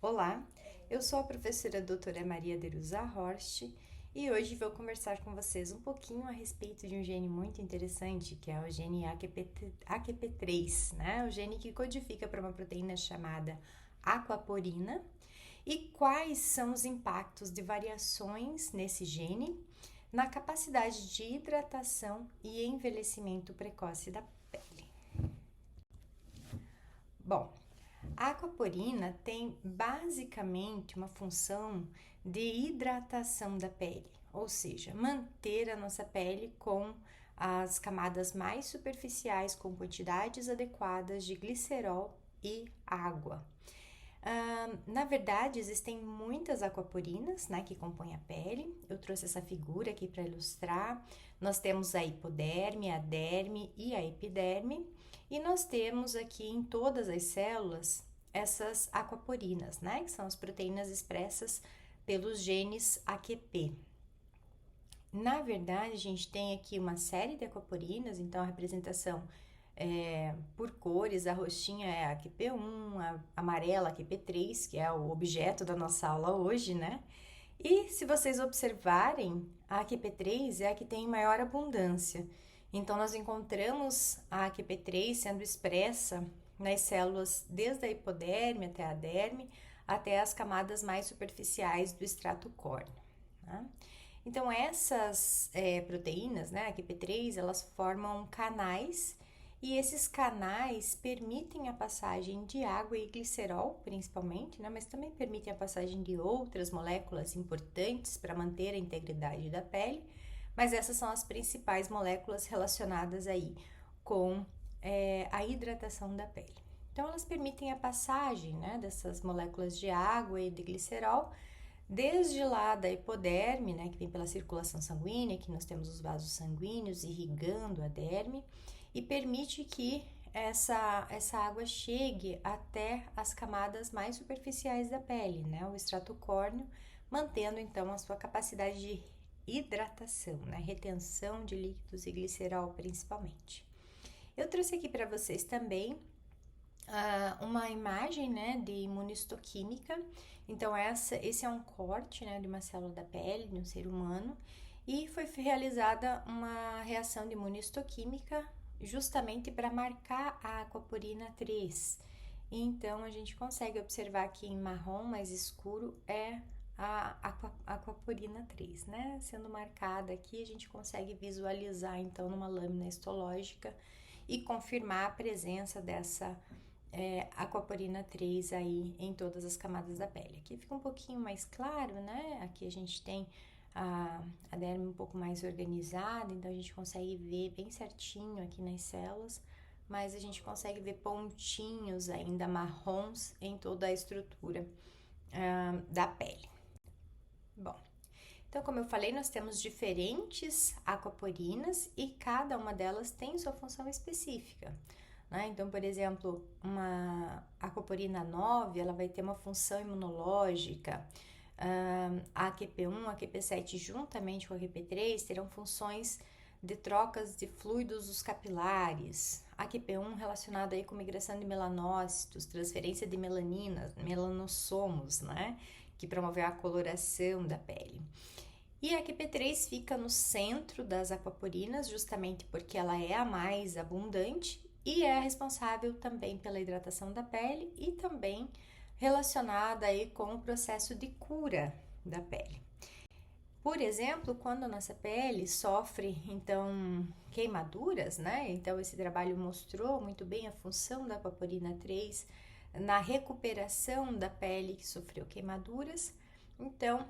Olá, eu sou a professora doutora Maria Derusa Horst e hoje vou conversar com vocês um pouquinho a respeito de um gene muito interessante, que é o gene AQP3, né? O gene que codifica para uma proteína chamada aquaporina. E quais são os impactos de variações nesse gene na capacidade de hidratação e envelhecimento precoce da pele? Bom, a aquaporina tem basicamente uma função de hidratação da pele, ou seja, manter a nossa pele com as camadas mais superficiais com quantidades adequadas de glicerol e água. Na verdade, existem muitas aquaporinas, né, que compõem a pele. Eu trouxe essa figura aqui para ilustrar. Nós temos a hipoderme, a derme e a epiderme. E nós temos aqui em todas as células essas aquaporinas, né, que são as proteínas expressas pelos genes AQP. Na verdade, a gente tem aqui uma série de aquaporinas, então a representação por cores, a roxinha é a QP1, a amarela a QP3, que é o objeto da nossa aula hoje, né? E se vocês observarem, a QP3 é a que tem maior abundância. Então, nós encontramos a QP3 sendo expressa nas células desde a hipoderme até a derme, até as camadas mais superficiais do extrato córneo. Né? Então, essas proteínas, né, a QP3, elas formam canais e esses canais permitem a passagem de água e glicerol, principalmente, né, mas também permitem a passagem de outras moléculas importantes para manter a integridade da pele, mas essas são as principais moléculas relacionadas aí com a hidratação da pele. Então, elas permitem a passagem, né, dessas moléculas de água e de glicerol, desde lá da hipoderme, né, que vem pela circulação sanguínea, que nós temos os vasos sanguíneos irrigando a derme, e permite que essa água chegue até as camadas mais superficiais da pele, né, o extrato córneo, mantendo então a sua capacidade de hidratação, né, retenção de líquidos e glicerol principalmente. Eu trouxe aqui para vocês também uma imagem, né, de imunistoquímica. Então, esse é um corte, né, de uma célula da pele de um ser humano e foi realizada uma reação de imunistoquímica justamente para marcar a aquaporina 3. Então, a gente consegue observar que em marrom mais escuro é a aquaporina 3, né? Sendo marcada aqui, a gente consegue visualizar então numa lâmina histológica e confirmar a presença dessa aquaporina 3 aí em todas as camadas da pele. Aqui fica um pouquinho mais claro, né? Aqui a gente tem a derme um pouco mais organizada, então a gente consegue ver bem certinho aqui nas células, mas a gente consegue ver pontinhos ainda marrons em toda a estrutura da pele. Bom, então como eu falei, nós temos diferentes aquaporinas e cada uma delas tem sua função específica. Né? Então, por exemplo, uma aquaporina 9, ela vai ter uma função imunológica. A AQP1, a AQP7, juntamente com a AQP3, terão funções de trocas de fluidos dos capilares. A AQP1 relacionada aí com migração de melanócitos, transferência de melaninas, melanossomos, né? Que promove a coloração da pele. E a AQP3 fica no centro das aquaporinas, justamente porque ela é a mais abundante e é responsável também pela hidratação da pele e também relacionada aí com o processo de cura da pele. Por exemplo, quando a nossa pele sofre, então, queimaduras, né? Então, esse trabalho mostrou muito bem a função da aquaporina 3 na recuperação da pele que sofreu queimaduras. Então,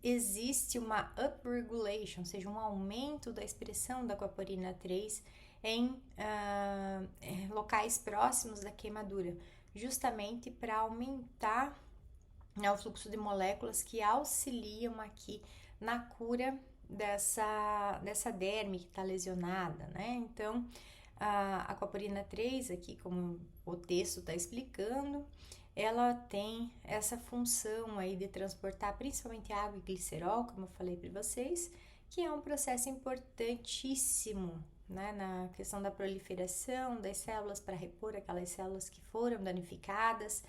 existe uma upregulation, ou seja, um aumento da expressão da aquaporina 3 em locais próximos da queimadura, justamente para aumentar, né, o fluxo de moléculas que auxiliam aqui na cura dessa derme que está lesionada, né? Então, a aquaporina 3 aqui, como o texto está explicando, ela tem essa função aí de transportar principalmente água e glicerol, como eu falei para vocês, que é um processo importantíssimo, né, na questão da proliferação das células para repor aquelas células que foram danificadas,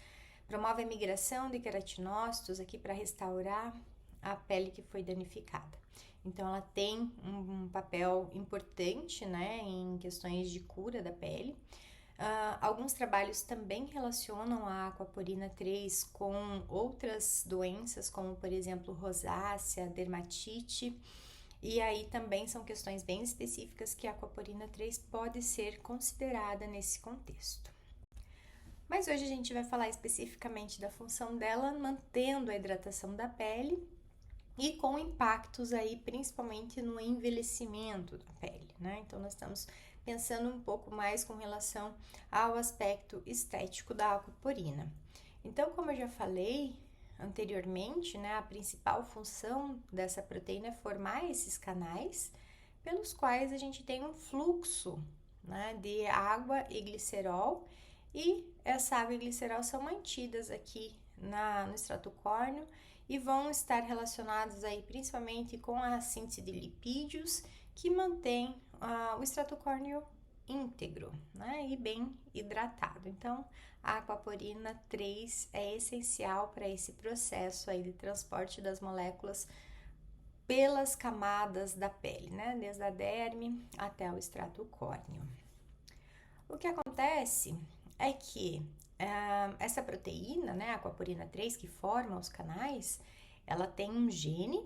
promove a migração de queratinócitos aqui para restaurar a pele que foi danificada. Então, ela tem um papel importante, né, em questões de cura da pele. Alguns trabalhos também relacionam a aquaporina 3 com outras doenças, como, por exemplo, rosácea, dermatite. E aí também são questões bem específicas que a aquaporina 3 pode ser considerada nesse contexto. Mas hoje a gente vai falar especificamente da função dela, mantendo a hidratação da pele e com impactos aí principalmente no envelhecimento da pele, né? Então nós estamos pensando um pouco mais com relação ao aspecto estético da aquaporina. Então, como eu já falei anteriormente, né, a principal função dessa proteína é formar esses canais pelos quais a gente tem um fluxo, né, de água e glicerol, e essa água e glicerol são mantidas aqui no estrato córneo e vão estar relacionados aí principalmente com a síntese de lipídios que mantém o estrato córneo íntegro, né, e bem hidratado. Então, a aquaporina 3 é essencial para esse processo aí de transporte das moléculas pelas camadas da pele, né, desde a derme até o estrato córneo. O que acontece é que essa proteína, né, a aquaporina 3, que forma os canais, ela tem um gene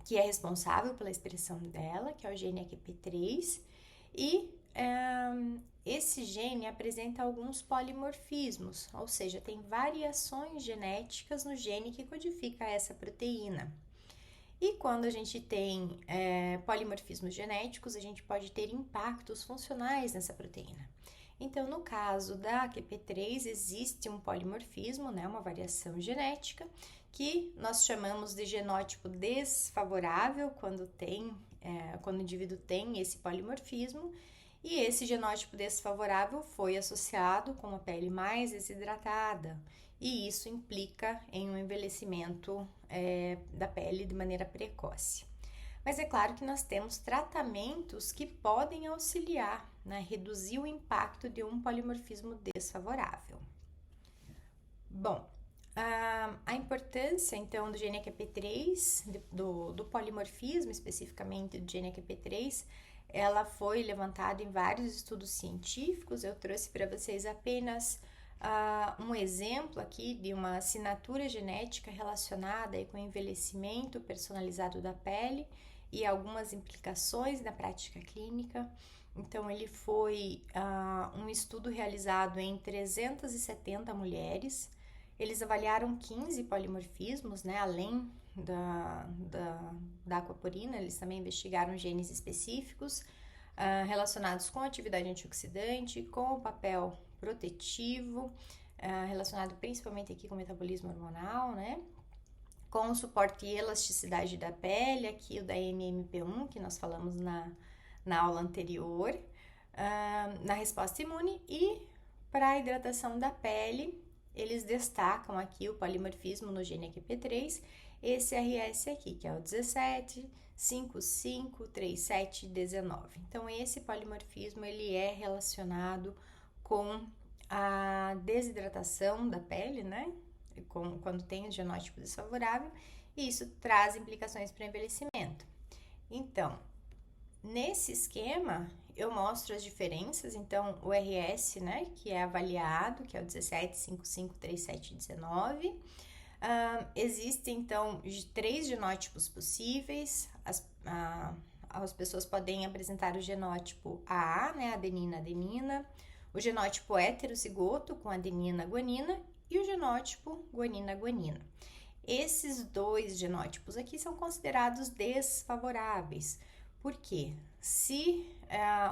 que é responsável pela expressão dela, que é o gene AQP3, e esse gene apresenta alguns polimorfismos, ou seja, tem variações genéticas no gene que codifica essa proteína. E quando a gente tem polimorfismos genéticos, a gente pode ter impactos funcionais nessa proteína. Então, no caso da AQP3, existe um polimorfismo, né, uma variação genética, que nós chamamos de genótipo desfavorável quando o indivíduo tem esse polimorfismo, e esse genótipo desfavorável foi associado com uma pele mais desidratada, e isso implica em um envelhecimento da pele de maneira precoce. Mas é claro que nós temos tratamentos que podem auxiliar, né, reduzir o impacto de um polimorfismo desfavorável. Bom, a importância, então, do gene AQP3, do polimorfismo, especificamente do gene AQP3, ela foi levantada em vários estudos científicos. Eu trouxe para vocês apenas um exemplo aqui de uma assinatura genética relacionada aí com o envelhecimento personalizado da pele e algumas implicações na prática clínica. Então, ele foi um estudo realizado em 370 mulheres. Eles avaliaram 15 polimorfismos, né, além da aquaporina. Eles também investigaram genes específicos relacionados com a atividade antioxidante, com o papel protetivo, relacionado principalmente aqui com o metabolismo hormonal, né, com o suporte e elasticidade da pele, aqui o da MMP1, que nós falamos na aula anterior, na resposta imune, e para a hidratação da pele, eles destacam aqui o polimorfismo no gene AQP3, esse RS aqui, que é o 17, 55, 37, 19. Então, esse polimorfismo, ele é relacionado com a desidratação da pele, né? Quando tem o genótipo desfavorável, e isso traz implicações para o envelhecimento. Então, nesse esquema, eu mostro as diferenças. Então, o RS, né, que é avaliado, que é o 17, 55, 37 e 19. Existem, então, 3 genótipos possíveis. As pessoas podem apresentar o genótipo AA, né, adenina-adenina, o genótipo heterocigoto com adenina-guanina e o genótipo guanina-guanina. Esses 2 genótipos aqui são considerados desfavoráveis. Por quê? Se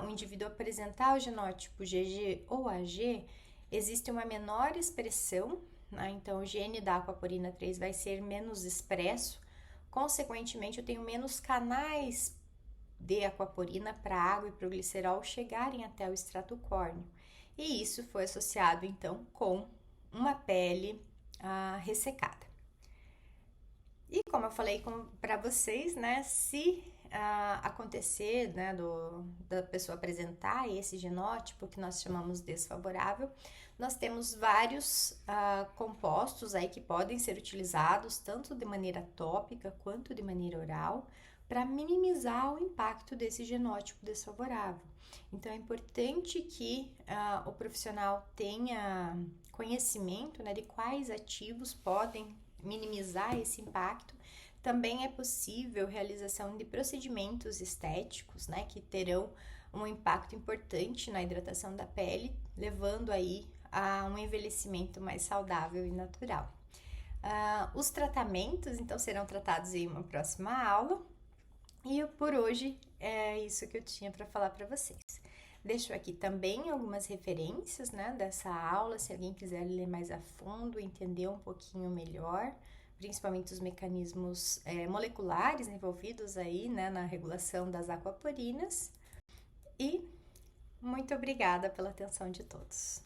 o indivíduo apresentar o genótipo GG ou AG, existe uma menor expressão, né? Então o gene da aquaporina 3 vai ser menos expresso, consequentemente eu tenho menos canais de aquaporina para a água e para o glicerol chegarem até o estrato córneo. E isso foi associado então com uma pele ressecada. E como eu falei para vocês, né, se acontecer, né, da pessoa apresentar esse genótipo que nós chamamos desfavorável, Nós temos vários compostos aí que podem ser utilizados tanto de maneira tópica quanto de maneira oral para minimizar o impacto desse genótipo desfavorável. Então, é importante que o profissional tenha conhecimento, né, de quais ativos podem minimizar esse impacto. Também é possível realização de procedimentos estéticos, né, que terão um impacto importante na hidratação da pele, levando aí a um envelhecimento mais saudável e natural. Os tratamentos, então, serão tratados em uma próxima aula. E por hoje é isso que eu tinha para falar para vocês. Deixo aqui também algumas referências, né, dessa aula, se alguém quiser ler mais a fundo, entender um pouquinho melhor, principalmente os mecanismos moleculares envolvidos aí, né, na regulação das aquaporinas. E muito obrigada pela atenção de todos.